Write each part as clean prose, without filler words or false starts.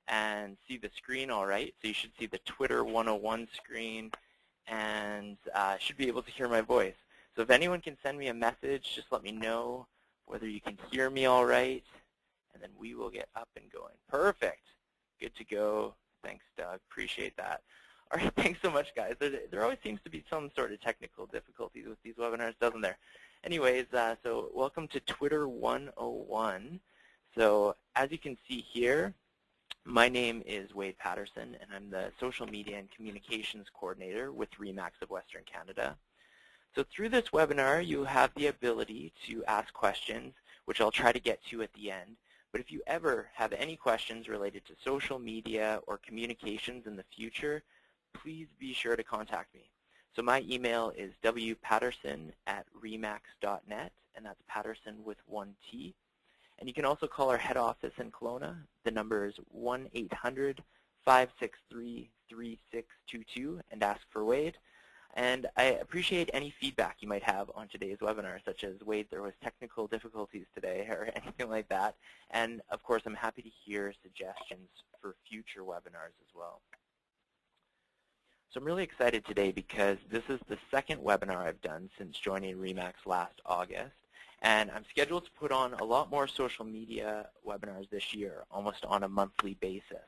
and see the screen all right. So you should see the Twitter 101 screen and should be able to hear my voice. So if anyone can send me a message, just let me know whether you can hear me all right, and then we will get up and going. Perfect. Good to go. Thanks, Doug. Appreciate that. All right, thanks so much, guys. There always seems to be some sort of technical difficulties with these webinars, doesn't there? Anyways, so welcome to Twitter 101. So as you can see here, my name is Wade Patterson, and I'm the Social Media and Communications Coordinator with Remax of Western Canada. So through this webinar, you have the ability to ask questions, which I'll try to get to at the end. But if you ever have any questions related to social media or communications in the future, please be sure to contact me. So my email is wpatterson@remax.net, and that's Patterson with 1 T. And you can also call our head office in Kelowna. The number is 1-800-563-3622 and ask for Wade. And I appreciate any feedback you might have on today's webinar, such as, Wade, there was technical difficulties today, or anything like that. And of course, I'm happy to hear suggestions for future webinars as well. So I'm really excited today because this is the second webinar I've done since joining Remax last August. And I'm scheduled to put on a lot more social media webinars this year, almost on a monthly basis.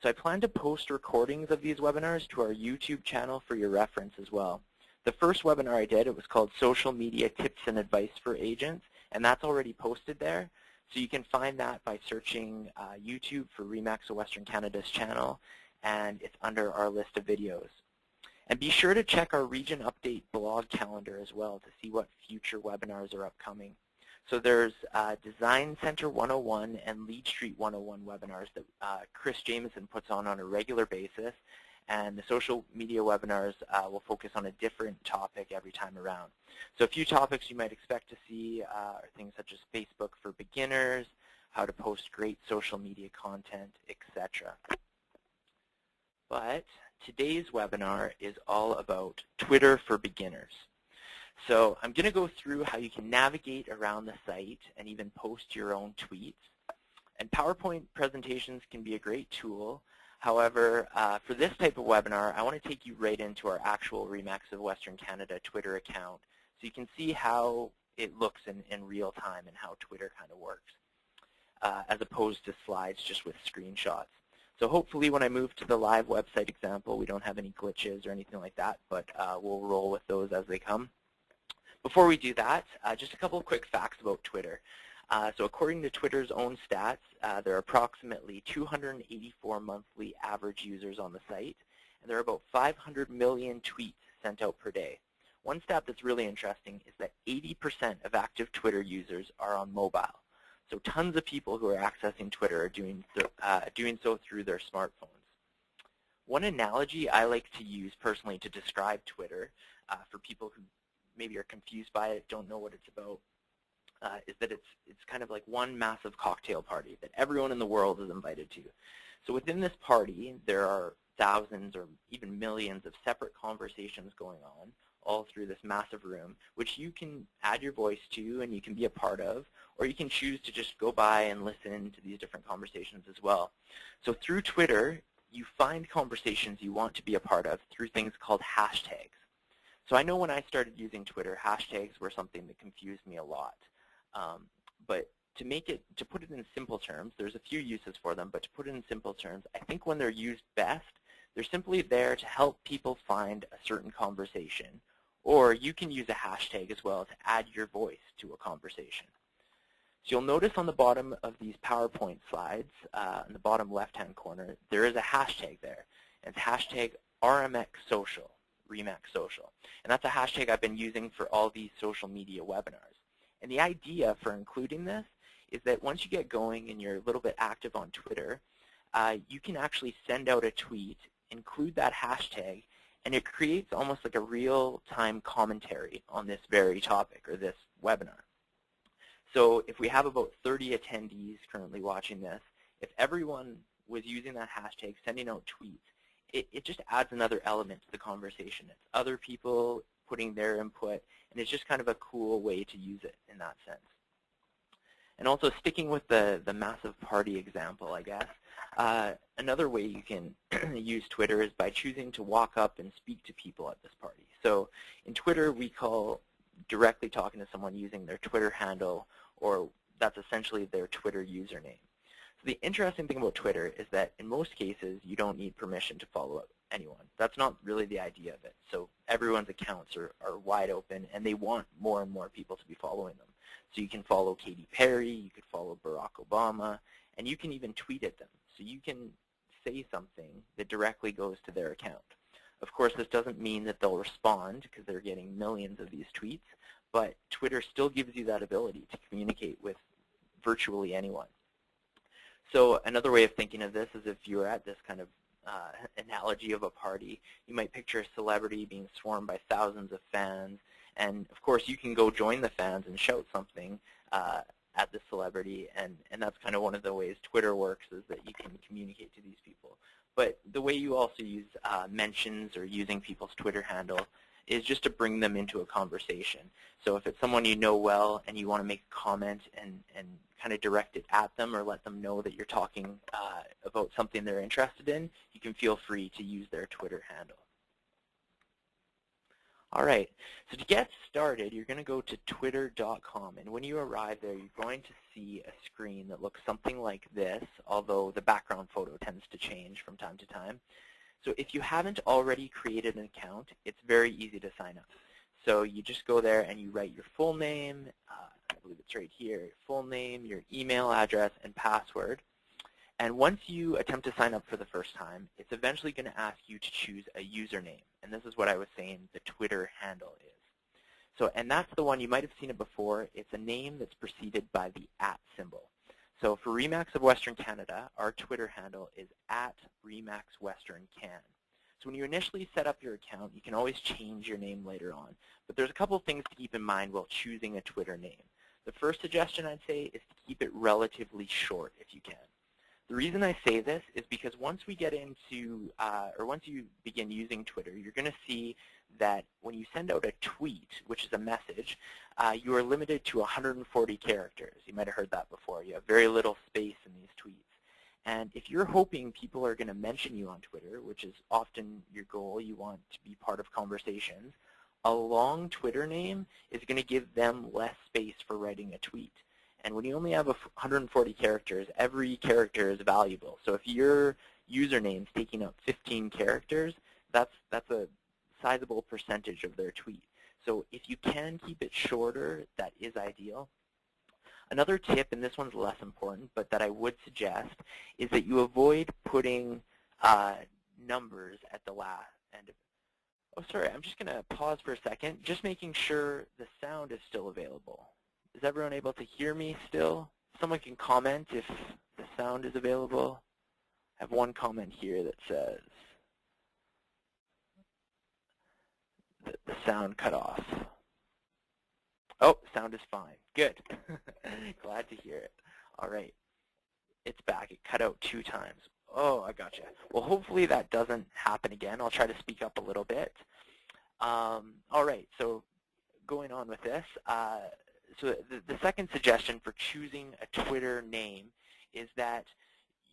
So I plan to post recordings of these webinars to our YouTube channel for your reference as well. The first webinar I did, it was called Social Media Tips and Advice for Agents, and that's already posted there. So you can find that by searching YouTube for Remax of Western Canada's channel, and it's under our list of videos. And be sure to check our Region Update blog calendar as well to see what future webinars are upcoming. So there's Design Center 101 and Lead Street 101 webinars that Chris Jameson puts on a regular basis, and the social media webinars will focus on a different topic every time around. So a few topics you might expect to see are things such as Facebook for beginners, how to post great social media content, etc. But today's webinar is all about Twitter for beginners. So I'm going to go through how you can navigate around the site and even post your own tweets. And PowerPoint presentations can be a great tool. However, for this type of webinar, I want to take you right into our actual Remax of Western Canada Twitter account so you can see how it looks in real time and how Twitter kind of works, as opposed to slides just with screenshots. So hopefully when I move to the live website example, we don't have any glitches or anything like that, but we'll roll with those as they come. Before we do that, just a couple of quick facts about Twitter. So according to Twitter's own stats, there are approximately 284 monthly average users on the site, and there are about 500 million tweets sent out per day. One stat that's really interesting is that 80% of active Twitter users are on mobile. So tons of people who are accessing Twitter are doing so through their smartphones. One analogy I like to use personally to describe Twitter for people who maybe are confused by it, don't know what it's about, is that it's kind of like one massive cocktail party that everyone in the world is invited to. So within this party, there are thousands or even millions of separate conversations going on all through this massive room, which you can add your voice to and you can be a part of, or you can choose to just go by and listen to these different conversations as well. So through Twitter, you find conversations you want to be a part of through things called hashtags. So I know when I started using Twitter, hashtags were something that confused me a lot. But to put it in simple terms, there's a few uses for them, but to put it in simple terms, I think when they're used best, they're simply there to help people find a certain conversation. Or you can use a hashtag as well to add your voice to a conversation. So you'll notice on the bottom of these PowerPoint slides, in the bottom left-hand corner, there is a hashtag there. And it's hashtag RMXSocial, Remax Social. And that's a hashtag I've been using for all these social media webinars. And the idea for including this is that once you get going and you're a little bit active on Twitter, you can actually send out a tweet, include that hashtag, and it creates almost like a real-time commentary on this very topic or this webinar. So if we have about 30 attendees currently watching this, if everyone was using that hashtag, sending out tweets, it just adds another element to the conversation. It's other people putting their input, and it's just kind of a cool way to use it in that sense. And also sticking with the massive party example, I guess, another way you can use Twitter is by choosing to walk up and speak to people at this party. So in Twitter, we call directly talking to someone using their Twitter handle, or that's essentially their Twitter username. So the interesting thing about Twitter is that in most cases, you don't need permission to follow up anyone. That's not really the idea of it. So everyone's accounts are wide open, and they want more and more people to be following them. So you can follow Katy Perry, you could follow Barack Obama, and you can even tweet at them. So you can say something that directly goes to their account. Of course, this doesn't mean that they'll respond because they're getting millions of these tweets, but Twitter still gives you that ability to communicate with virtually anyone. So another way of thinking of this is if you were at this kind of analogy of a party, you might picture a celebrity being swarmed by thousands of fans, and of course you can go join the fans and shout something at the celebrity, and that's kind of one of the ways Twitter works, is that you can communicate to these people. But the way you also use mentions or using people's Twitter handle is just to bring them into a conversation. So if it's someone you know well and you want to make a comment and kind of direct it at them or let them know that you're talking about something they're interested in, you can feel free to use their Twitter handle. All right, so to get started, you're going to go to twitter.com, and when you arrive there, you're going to see a screen that looks something like this, although the background photo tends to change from time to time. So if you haven't already created an account, it's very easy to sign up. So you just go there and you write your full name, I believe it's right here, full name, your email address, and password. And once you attempt to sign up for the first time, it's eventually going to ask you to choose a username. And this is what I was saying the Twitter handle is. So, and that's the one, you might have seen it before. It's a name that's preceded by the @ symbol. So for Remax of Western Canada, our Twitter handle is @RemaxWesternCan. So when you initially set up your account, you can always change your name later on. But there's a couple of things to keep in mind while choosing a Twitter name. The first suggestion I'd say is to keep it relatively short if you can. The reason I say this is because once we get into, or once you begin using Twitter, you're going to see that when you send out a tweet, which is a message, you are limited to 140 characters. You might have heard that before. You have very little space in these tweets. And if you're hoping people are going to mention you on Twitter, which is often your goal, you want to be part of conversations, a long Twitter name is going to give them less space for writing a tweet. And when you only have 140 characters, every character is valuable. So if your username's taking up 15 characters, that's a sizable percentage of their tweet. So if you can keep it shorter, that is ideal. Another tip, and this one's less important, but that I would suggest, is that you avoid putting numbers at the last end of it. Oh, sorry, I'm just going to pause for a second, just making sure the sound is still available. Is everyone able to hear me still? Someone can comment if the sound is available. I have one comment here that says that the sound cut off. Oh, sound is fine. Good. Glad to hear it. All right. It's back. It cut out 2 times. Oh, I gotcha. Well, hopefully that doesn't happen again. I'll try to speak up a little bit. All right. So going on with this, so the second suggestion for choosing a Twitter name is that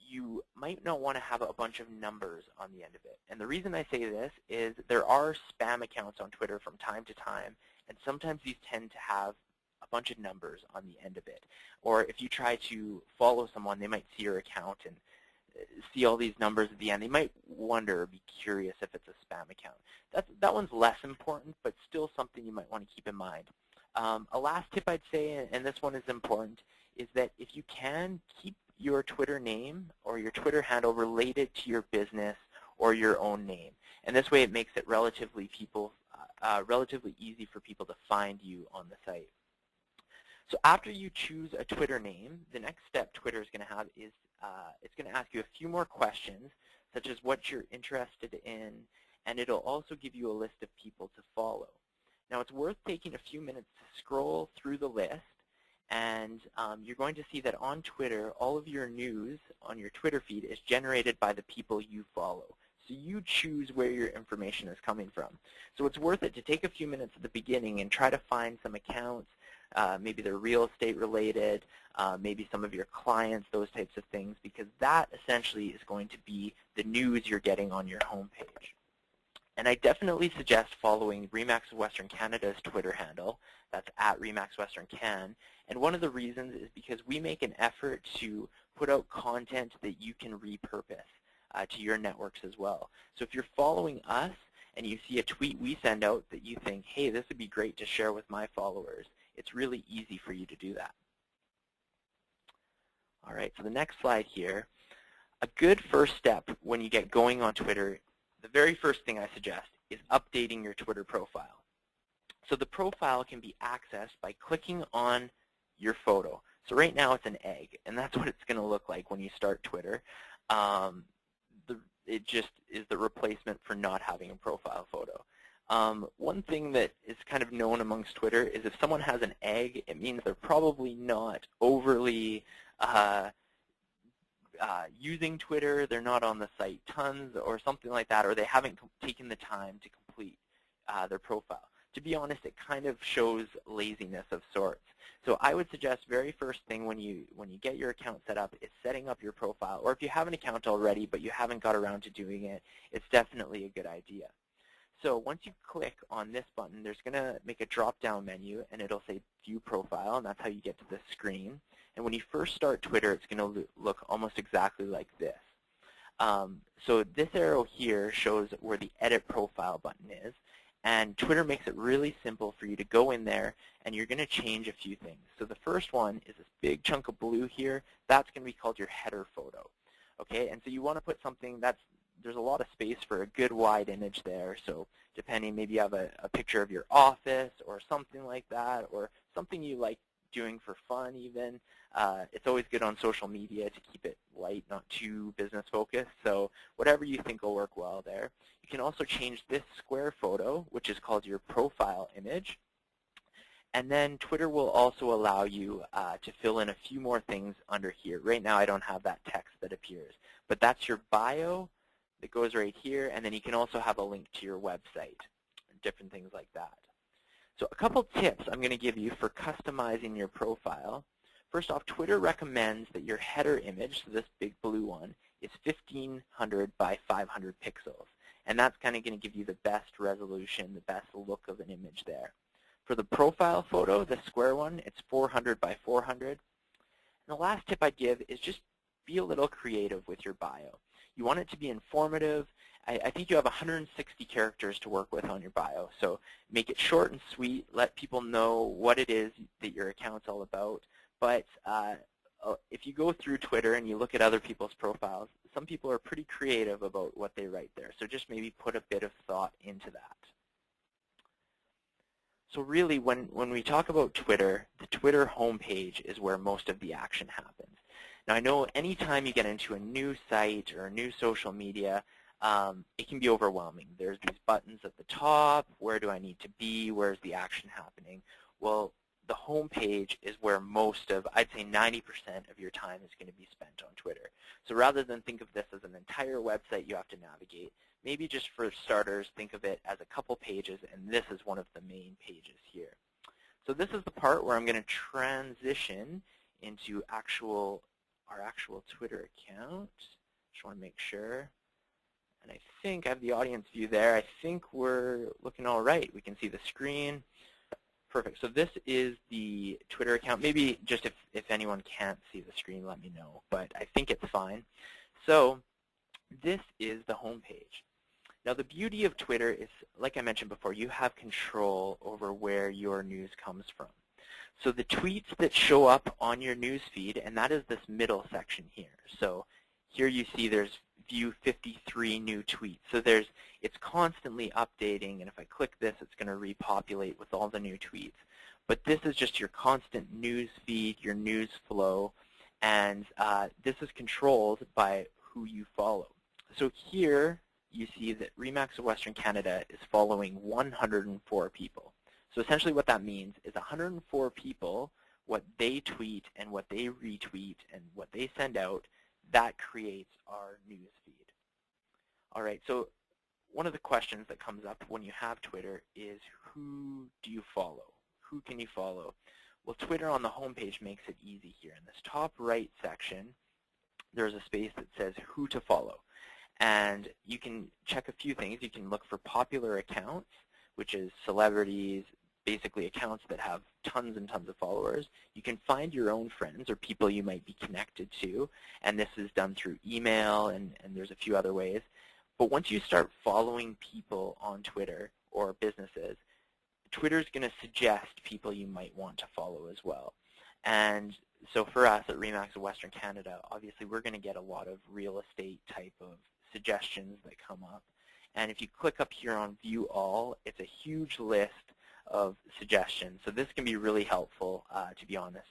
you might not want to have a bunch of numbers on the end of it. And the reason I say this is there are spam accounts on Twitter from time to time, and sometimes these tend to have a bunch of numbers on the end of it. Or if you try to follow someone, they might see your account and see all these numbers at the end. They might wonder or be curious if it's a spam account. That one's less important, but still something you might want to keep in mind. A last tip I'd say, and this one is important, is that if you can, keep your Twitter name or your Twitter handle related to your business or your own name. And this way it makes it relatively easy for people to find you on the site. So after you choose a Twitter name, the next step Twitter is going to have is it's going to ask you a few more questions, such as what you're interested in, and it'll also give you a list of people to follow. Now, it's worth taking a few minutes to scroll through the list, and you're going to see that on Twitter, all of your news on your Twitter feed is generated by the people you follow. So you choose where your information is coming from. So it's worth it to take a few minutes at the beginning and try to find some accounts maybe they're real estate related, maybe some of your clients, those types of things, because that essentially is going to be the news you're getting on your homepage. And I definitely suggest following Remax of Western Canada's Twitter handle. That's at RemaxWesternCan. And one of the reasons is because we make an effort to put out content that you can repurpose to your networks as well. So if you're following us and you see a tweet we send out that you think, hey, this would be great to share with my followers, it's really easy for you to do that. All right, so the next slide here. A good first step when you get going on Twitter, the very first thing I suggest is updating your Twitter profile. So the profile can be accessed by clicking on your photo. So right now it's an egg, and that's what it's going to look like when you start Twitter. It just is the replacement for not having a profile photo. One thing that is kind of known amongst Twitter is if someone has an egg, it means they're probably not overly using Twitter, they're not on the site tons or something like that, or they haven't taken the time to complete their profile. To be honest, it kind of shows laziness of sorts. So I would suggest very first thing when you get your account set up is setting up your profile. Or if you have an account already but you haven't got around to doing it, it's definitely a good idea. So once you click on this button, there's going to make a drop-down menu, and it'll say View Profile, and that's how you get to this screen. And when you first start Twitter, it's going to look almost exactly like this. So this arrow here shows where the Edit Profile button is. And Twitter makes it really simple for you to go in there, and you're going to change a few things. So the first one is this big chunk of blue here. That's going to be called your header photo. Okay, and so you want to put something there's a lot of space for a good wide image there. So depending, maybe you have a picture of your office or something like that, or something you like doing for fun even. It's always good on social media to keep it light, not too business focused. So whatever you think will work well there. You can also change this square photo, which is called your profile image. And then Twitter will also allow you to fill in a few more things under here. Right now I don't have that text that appears. But that's your bio that goes right here. And then you can also have a link to your website, different things like that. So a couple tips I'm going to give you for customizing your profile. First off, Twitter recommends that your header image, so this big blue one, is 1500 by 500 pixels. And that's kind of going to give you the best resolution, the best look of an image there. For the profile photo, the square one, it's 400 by 400. And the last tip I'd give is just be a little creative with your bio. You want it to be informative. I think you have 160 characters to work with on your bio. So make it short and sweet. Let people know what it is that your account's all about. But if you go through Twitter and you look at other people's profiles, some people are pretty creative about what they write there. So just maybe put a bit of thought into that. So really, when we talk about Twitter, the Twitter homepage is where most of the action happens. Now, I know anytime you get into a new site or a new social media, it can be overwhelming. There's these buttons at the top. Where do I need to be? Where's the action happening? Well, the home page is where most of, I'd say 90% of your time is going to be spent on Twitter. So rather than think of this as an entire website you have to navigate, maybe just for starters, think of it as a couple pages, and this is one of the main pages here. So this is the part where I'm going to transition into our actual Twitter account. Just want to make sure. And I think I have the audience view there. I think we're looking all right. We can see the screen. Perfect. So this is the Twitter account. Maybe just if anyone can't see the screen, let me know. But I think it's fine. So this is the home page. Now, the beauty of Twitter is, like I mentioned before, you have control over where your news comes from. So the tweets that show up on your news feed, and that is this middle section here. So here you see there's view 53 new tweets. So it's constantly updating, and if I click this, it's going to repopulate with all the new tweets. But this is just your constant news feed, your news flow, and this is controlled by who you follow. So here you see that Remax of Western Canada is following 104 people. So essentially what that means is 104 people, what they tweet and what they retweet and what they send out, that creates our news feed. All right, so one of the questions that comes up when you have Twitter is, who do you follow? Who can you follow? Well, Twitter on the homepage makes it easy here. In this top right section, there's a space that says who to follow. And you can check a few things. You can look for popular accounts, which is celebrities, basically accounts that have tons and tons of followers. You can find your own friends or people you might be connected to, and this is done through email, and there's a few other ways. But once you start following people on Twitter or businesses, Twitter's going to suggest people you might want to follow as well. And so for us at Remax of Western Canada, obviously we're going to get a lot of real estate type of suggestions that come up. And if you click up here on View All, it's a huge list of suggestions. So this can be really helpful, to be honest,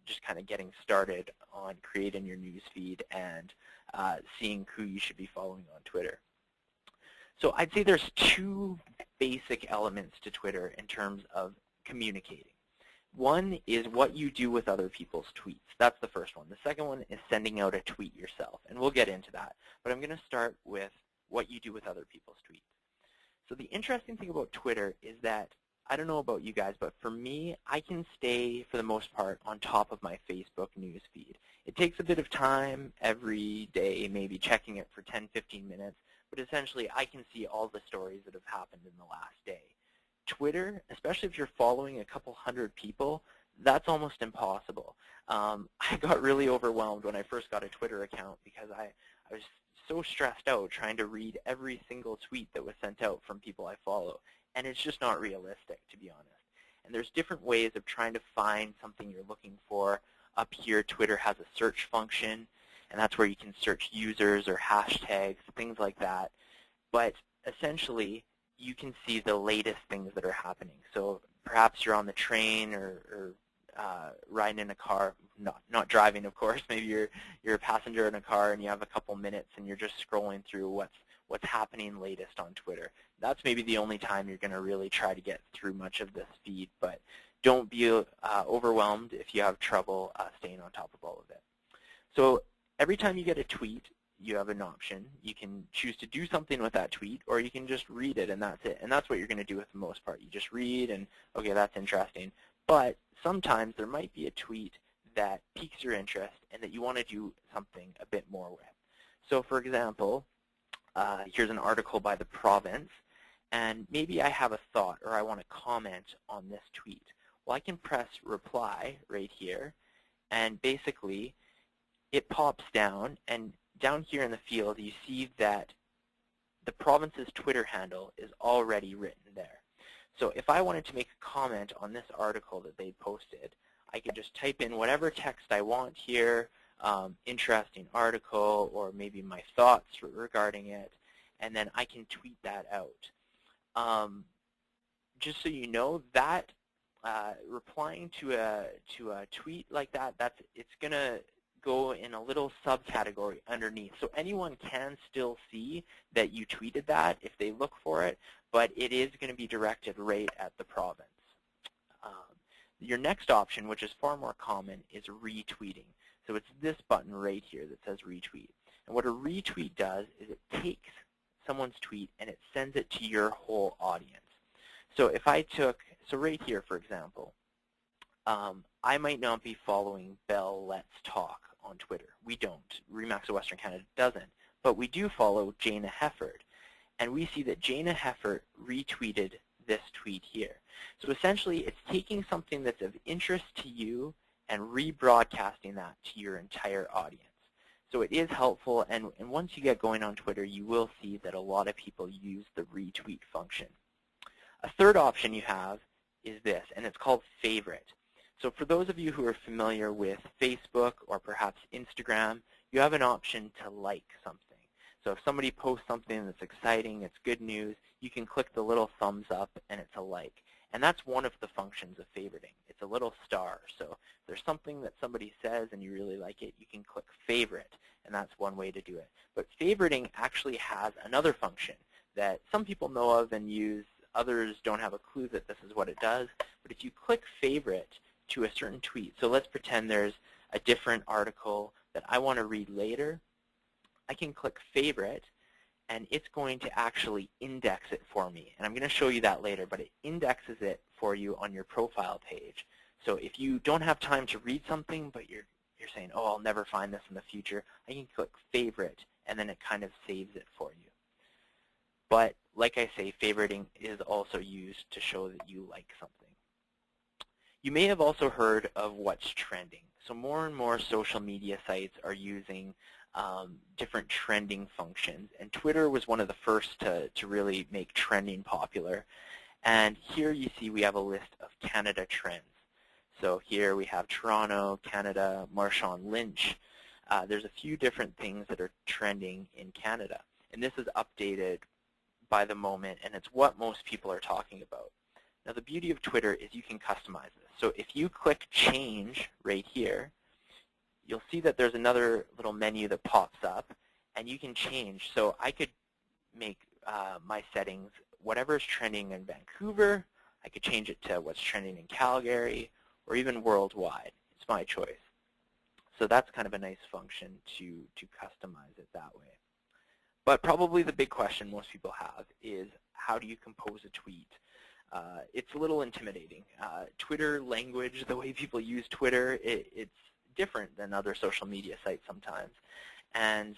just kind of getting started on creating your news feed and seeing who you should be following on Twitter. So I'd say there's two basic elements to Twitter in terms of communicating. One is what you do with other people's tweets. That's the first one. The second one is sending out a tweet yourself, and we'll get into that. But I'm going to start with what you do with other people's tweets. So the interesting thing about Twitter is that, I don't know about you guys, but for me, I can stay, for the most part, on top of my Facebook news feed. It takes a bit of time every day, maybe checking it for 10, 15 minutes, but essentially I can see all the stories that have happened in the last day. Twitter, especially if you're following a couple hundred people, that's almost impossible. I got really overwhelmed when I first got a Twitter account because I was so stressed out trying to read every single tweet that was sent out from people I follow. And it's just not realistic, to be honest. And there's different ways of trying to find something you're looking for. Up here, Twitter has a search function, and that's where you can search users or hashtags, things like that. But essentially, you can see the latest things that are happening. So perhaps you're on the train or riding in a car, not driving, of course. Maybe you're a passenger in a car and you have a couple minutes and you're just scrolling through what's happening latest on Twitter. That's maybe the only time you're going to really try to get through much of this feed, but don't be overwhelmed if you have trouble staying on top of all of it. So every time you get a tweet, you have an option. You can choose to do something with that tweet, or you can just read it, and that's it. And that's what you're going to do with the most part. You just read, and okay, that's interesting. But sometimes there might be a tweet that piques your interest and that you want to do something a bit more with. So for example, here's an article by The Province, and maybe I have a thought or I want to comment on this tweet. Well, I can press reply right here, and basically it pops down, and down here in the field you see that The Province's Twitter handle is already written there. So if I wanted to make a comment on this article that they posted, I could just type in whatever text I want here, interesting article, or maybe my thoughts regarding it, and then I can tweet that out. Just so you know, that replying to a tweet like that, it's going to go in a little subcategory underneath. So anyone can still see that you tweeted that if they look for it, but it is going to be directed right at The Province. Your next option, which is far more common, is retweeting. So it's this button right here that says retweet. And what a retweet does is it takes someone's tweet and it sends it to your whole audience. So if I took, so right here, for example, I might not be following Bell Let's Talk on Twitter. We don't. Remax of Western Canada doesn't. But we do follow Jana Hefford. And we see that Jana Hefford retweeted this tweet here. So essentially, it's taking something that's of interest to you and rebroadcasting that to your entire audience. So it is helpful, and once you get going on Twitter, you will see that a lot of people use the retweet function. A third option you have is this, and it's called favorite. So for those of you who are familiar with Facebook or perhaps Instagram, you have an option to like something. So if somebody posts something that's exciting, it's good news, you can click the little thumbs up and it's a like. And that's one of the functions of favoriting. It's a little star. So if there's something that somebody says and you really like it, you can click favorite, and that's one way to do it. But favoriting actually has another function that some people know of and use. Others don't have a clue that this is what it does. But if you click favorite to a certain tweet, so let's pretend there's a different article that I want to read later, I can click favorite, and it's going to actually index it for me. And I'm going to show you that later, but it indexes it for you on your profile page. So if you don't have time to read something, but you're saying, oh, I'll never find this in the future, I can click favorite, and then it kind of saves it for you. But like I say, favoriting is also used to show that you like something. You may have also heard of what's trending. So more and more social media sites are using different trending functions. And Twitter was one of the first to really make trending popular. And here you see we have a list of Canada trends. So here we have Toronto, Canada, Marshawn Lynch. There's a few different things that are trending in Canada. And this is updated by the moment, and it's what most people are talking about. Now the beauty of Twitter is you can customize this. So if you click change right here, you'll see that there's another little menu that pops up, and you can change. So I could make my settings whatever is trending in Vancouver. I could change it to what's trending in Calgary, or even worldwide. It's my choice. So that's kind of a nice function to customize it that way. But probably the big question most people have is, how do you compose a tweet? It's a little intimidating. Twitter language, the way people use Twitter, it's different than other social media sites sometimes. And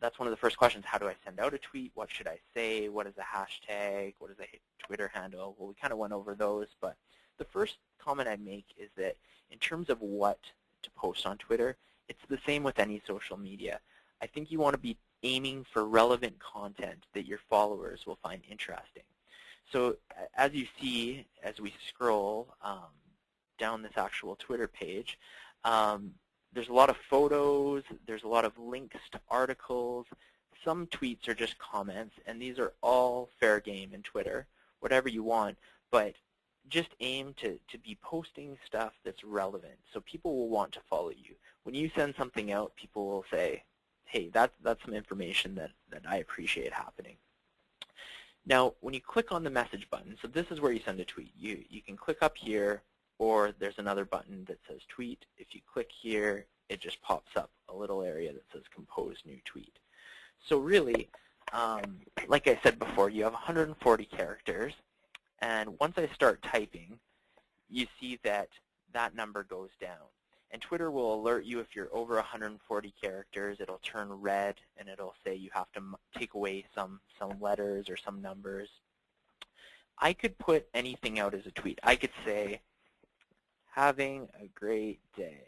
that's one of the first questions. How do I send out a tweet? What should I say? What is a hashtag? What is a Twitter handle? Well, we kind of went over those. But the first comment I'd make is that in terms of what to post on Twitter, it's the same with any social media. I think you want to be aiming for relevant content that your followers will find interesting. So as you see, as we scroll down this actual Twitter page, there's a lot of photos, there's a lot of links to articles. Some tweets are just comments, and these are all fair game in Twitter, whatever you want, but just aim to be posting stuff that's relevant, so people will want to follow you. When you send something out, people will say, hey, that's some information that I appreciate happening. Now, when you click on the message button, so this is where you send a tweet. You can click up here, or there's another button that says tweet. If you click here, it just pops up a little area that says compose new tweet. So really, like I said before, you have 140 characters, and once I start typing, you see that that number goes down. And Twitter will alert you if you're over 140 characters. It'll turn red, and it'll say you have to take away some letters or some numbers. I could put anything out as a tweet. I could say, having a great day.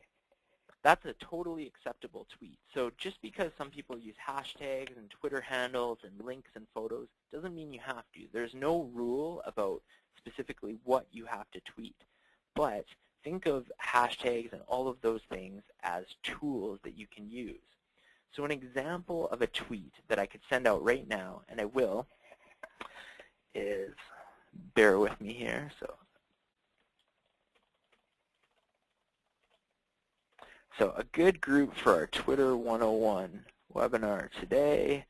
That's a totally acceptable tweet. So just because some people use hashtags and Twitter handles and links and photos doesn't mean you have to. There's no rule about specifically what you have to tweet. But think of hashtags and all of those things as tools that you can use. So an example of a tweet that I could send out right now, and I will, is, bear with me here. So a good group for our Twitter 101 webinar today.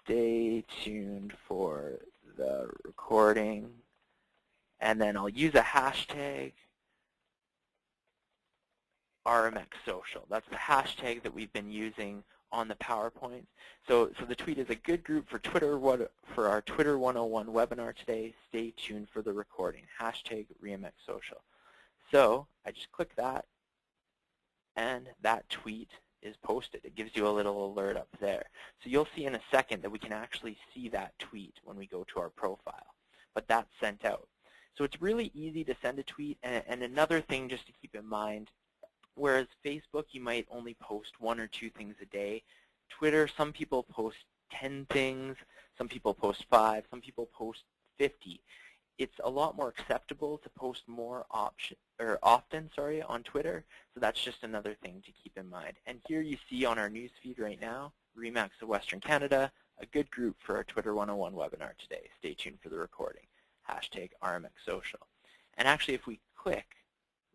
Stay tuned for the recording. And then I'll use a hashtag, Remax social. That's the hashtag that we've been using on the PowerPoint. So the tweet is a good group for for our Twitter 101 webinar today. Stay tuned for the recording. Hashtag Remax social. So I just click that, and that tweet is posted. It gives you a little alert up there. So you'll see in a second that we can actually see that tweet when we go to our profile. But that's sent out. So it's really easy to send a tweet. And another thing just to keep in mind, whereas Facebook, you might only post 1 or 2 things a day. Twitter, some people post 10 things. Some people post 5. Some people post 50. It's a lot more acceptable to post more often on Twitter. So that's just another thing to keep in mind. And here you see on our newsfeed right now, Remax of Western Canada, a good group for our Twitter 101 webinar today. Stay tuned for the recording. Hashtag Remax social. And actually, if we click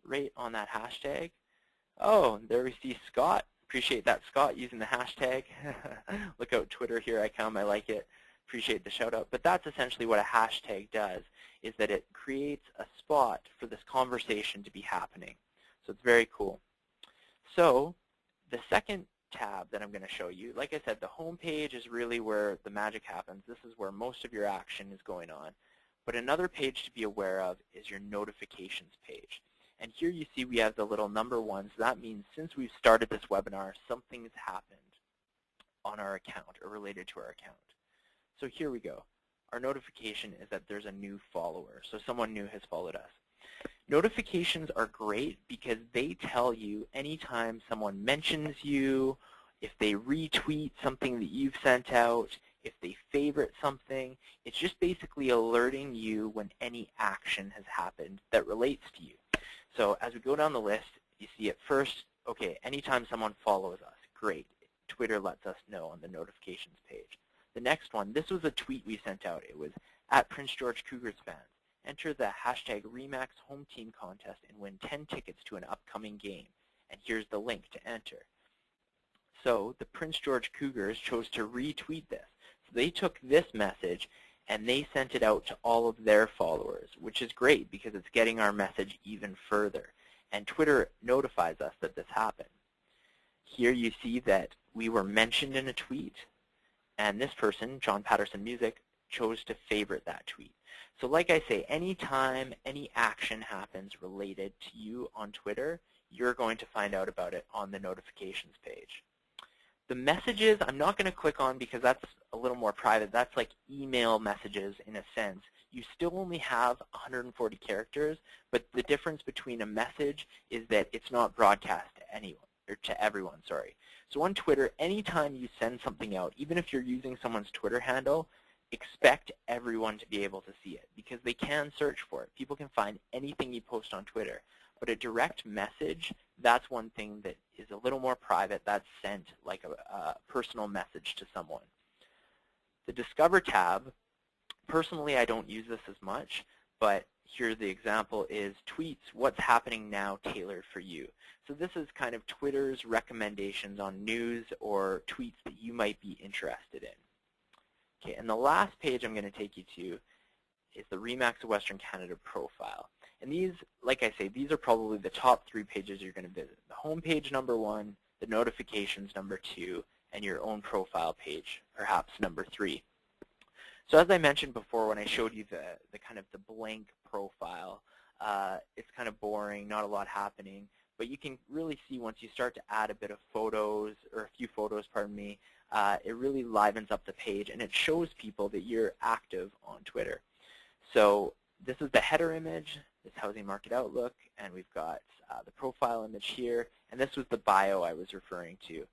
right on that hashtag, oh, there we see Scott. Appreciate that, Scott, using the hashtag. Look out, Twitter, here I come. I like it. Appreciate the shout out. But that's essentially what a hashtag does, is that it creates a spot for this conversation to be happening. So it's very cool. So the second tab that I'm going to show you, like I said, the home page is really where the magic happens. This is where most of your action is going on. But another page to be aware of is your notifications page. And here you see we have the little number 1, so that means since we've started this webinar, something's happened on our account or related to our account. So here we go. Our notification is that there's a new follower, so someone new has followed us. Notifications are great because they tell you anytime someone mentions you, if they retweet something that you've sent out, if they favorite something. It's just basically alerting you when any action has happened that relates to you. So as we go down the list, you see at first, okay, anytime someone follows us, great. Twitter lets us know on the notifications page. The next one, this was a tweet we sent out. It was at Prince George Cougars fans. Enter the hashtag Remax home team contest and win 10 tickets to an upcoming game. And here's the link to enter. So the Prince George Cougars chose to retweet this. So they took this message and they sent it out to all of their followers, which is great because it's getting our message even further. And Twitter notifies us that this happened. Here you see that we were mentioned in a tweet, and this person, John Patterson Music, chose to favorite that tweet. So like I say, anytime any action happens related to you on Twitter, you're going to find out about it on the notifications page. The messages, I'm not going to click on because that's a little more private. That's like email messages in a sense. You still only have 140 characters, but the difference between a message is that it's not broadcast to anyone, or to everyone, sorry. So on Twitter, anytime you send something out, even if you're using someone's Twitter handle, expect everyone to be able to see it because they can search for it. People can find anything you post on Twitter. But a direct message, that's one thing that is a little more private. That's sent like a personal message to someone. The Discover tab, personally I don't use this as much, but here the example is tweets, what's happening now tailored for you. So this is kind of Twitter's recommendations on news or tweets that you might be interested in. Okay, and the last page I'm going to take you to is the Remax of Western Canada profile. And these, like I say, these are probably the top 3 pages you're going to visit. The home page, number 1, the notifications, number 2, and your own profile page, perhaps number 3. So as I mentioned before when I showed you the kind of the blank profile, it's kind of boring, not a lot happening. But you can really see once you start to add a bit of photos, or a few photos, pardon me, it really livens up the page and it shows people that you're active on Twitter. So this is the header image, this housing market outlook, and we've got the profile image here, and this was the bio I was referring to.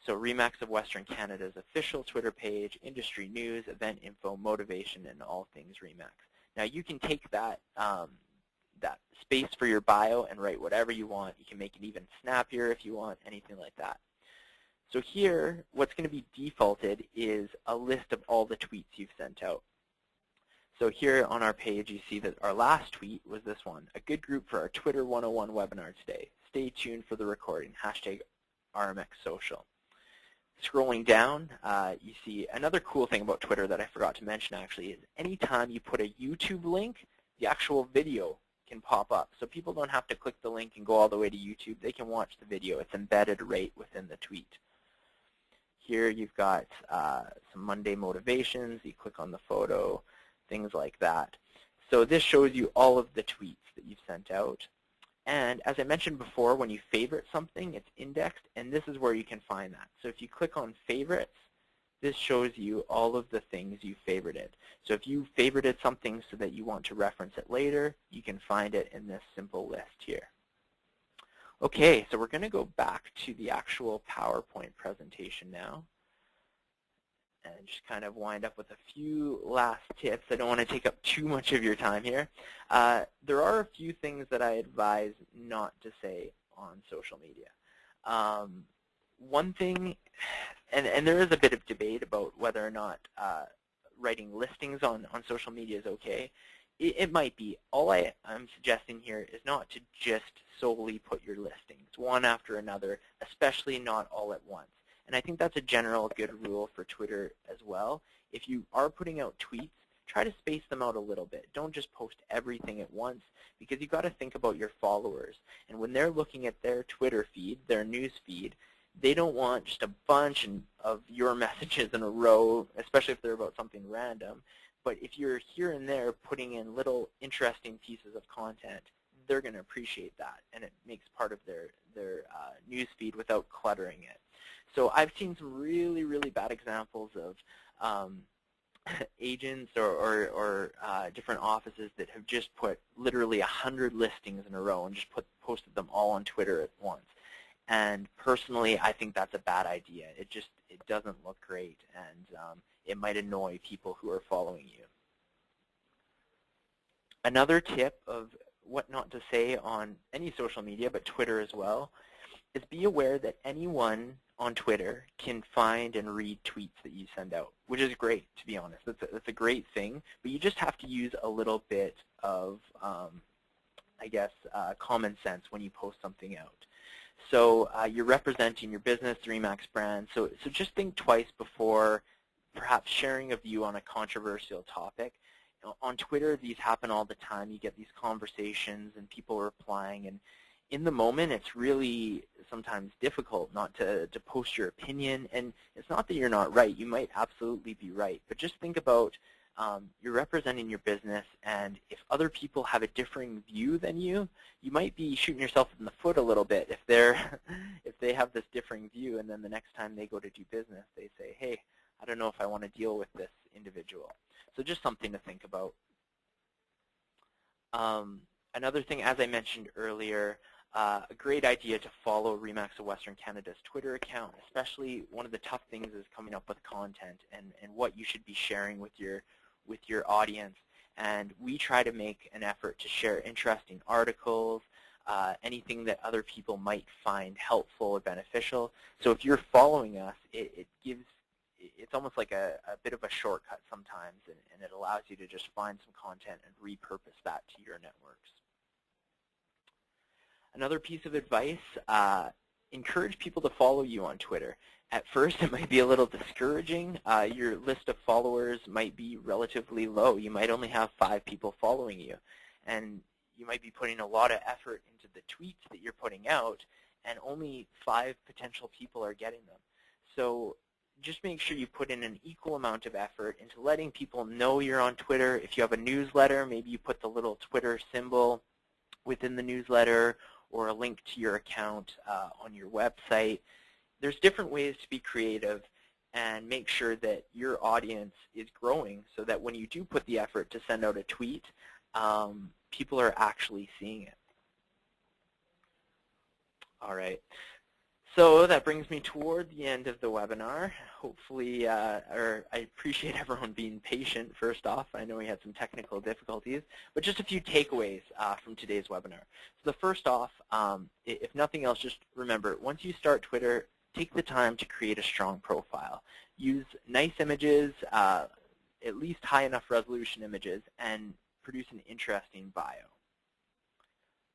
So Remax of Western Canada's official Twitter page, industry news, event info, motivation, and all things Remax. Now you can take that, that space for your bio and write whatever you want. You can make it even snappier if you want, anything like that. So here, what's going to be defaulted is a list of all the tweets you've sent out. So here on our page, you see that our last tweet was this one, a good group for our Twitter 101 webinar today. Stay tuned for the recording, hashtag RMX Social. Scrolling down, you see another cool thing about Twitter that I forgot to mention actually is anytime you put a YouTube link, the actual video can pop up. So people don't have to click the link and go all the way to YouTube. They can watch the video. It's embedded right within the tweet. Here you've got some Monday motivations. You click on the photo, things like that. So this shows you all of the tweets that you've sent out. And as I mentioned before, when you favorite something, it's indexed, and this is where you can find that. So if you click on favorites, this shows you all of the things you favorited. So if you favorited something so that you want to reference it later, you can find it in this simple list here. Okay, so we're going to go back to the actual PowerPoint presentation now and just kind of wind up with a few last tips. I don't want to take up too much of your time here. There are a few things that I advise not to say on social media. One thing, and there is a bit of debate about whether or not writing listings on social media is okay. It might be. All I'm suggesting here is not to just solely put your listings one after another, especially not all at once. And I think that's a general good rule for Twitter as well. If you are putting out tweets, try to space them out a little bit. Don't just post everything at once because you've got to think about your followers. And when they're looking at their Twitter feed, their news feed, they don't want just a bunch of your messages in a row, especially if they're about something random. But if you're here and there putting in little interesting pieces of content, they're going to appreciate that, and it makes part of their news feed without cluttering it. So I've seen some really, really bad examples of agents or different offices that have just put literally 100 listings in a row and just posted them all on Twitter at once. And personally, I think that's a bad idea. It doesn't look great, and it might annoy people who are following you. Another tip of what not to say on any social media, but Twitter as well, is be aware that anyone on Twitter can find and read tweets that you send out, which is great, to be honest. That's a great thing, but you just have to use a little bit of, I guess, common sense when you post something out. So you're representing your business, the Remax brand, so just think twice before perhaps sharing a view on a controversial topic. On Twitter, these happen all the time. You get these conversations and people replying, and in the moment, it's really sometimes difficult not to post your opinion. And it's not that you're not right. You might absolutely be right. But just think about you're representing your business, and if other people have a differing view than you, you might be shooting yourself in the foot a little bit if they have this differing view, and then the next time they go to do business, they say, hey, I don't know if I want to deal with this individual. So just something to think about. Another thing, as I mentioned earlier, a great idea to follow Remax of Western Canada's Twitter account, especially one of the tough things is coming up with content and what you should be sharing with your audience. And we try to make an effort to share interesting articles, anything that other people might find helpful or beneficial. So if you're following us, it's almost like a bit of a shortcut sometimes, and it allows you to just find some content and repurpose that to your networks. Another piece of advice, encourage people to follow you on Twitter. At first, it might be a little discouraging. Your list of followers might be relatively low. You might only have 5 people following you. And you might be putting a lot of effort into the tweets that you're putting out, and only 5 potential people are getting them. So just make sure you put in an equal amount of effort into letting people know you're on Twitter. If you have a newsletter, maybe you put the little Twitter symbol within the newsletter or a link to your account on your website. There's different ways to be creative and make sure that your audience is growing so that when you do put the effort to send out a tweet, people are actually seeing it. All right. So that brings me toward the end of the webinar. Hopefully, I appreciate everyone being patient, first off. I know we had some technical difficulties, but just a few takeaways from today's webinar. So the first off, if nothing else, just remember, once you start Twitter, take the time to create a strong profile. Use nice images, at least high enough resolution images, and produce an interesting bio.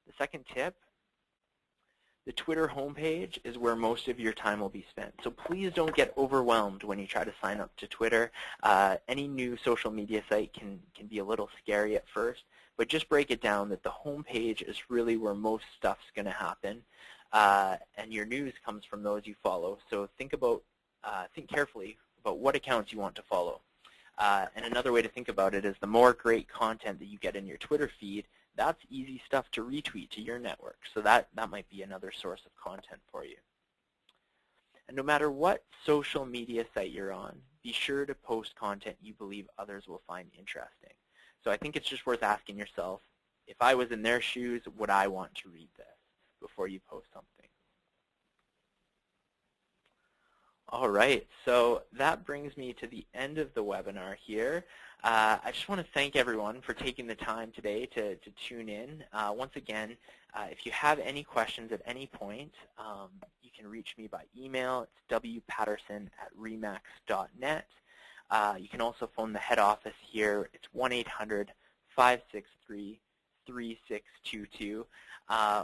The second tip, the Twitter homepage is where most of your time will be spent. So please don't get overwhelmed when you try to sign up to Twitter. Any new social media site can be a little scary at first, but just break it down that the homepage is really where most stuff's going to happen, and your news comes from those you follow. So think carefully about what accounts you want to follow. And another way to think about it is the more great content that you get in your Twitter feed, that's easy stuff to retweet to your network. So that might be another source of content for you. And no matter what social media site you're on, be sure to post content you believe others will find interesting. So I think it's just worth asking yourself, if I was in their shoes, would I want to read this before you post something? All right, so that brings me to the end of the webinar here. I just want to thank everyone for taking the time today to tune in. Once again, if you have any questions at any point, you can reach me by email. It's wpatterson@remax.net. You can also phone the head office here. It's 1-800-563-3622.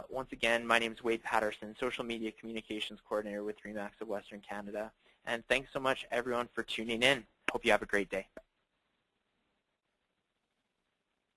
Once again, my name is Wade Patterson, Social Media Communications Coordinator with Remax of Western Canada. And thanks so much, everyone, for tuning in. Hope you have a great day.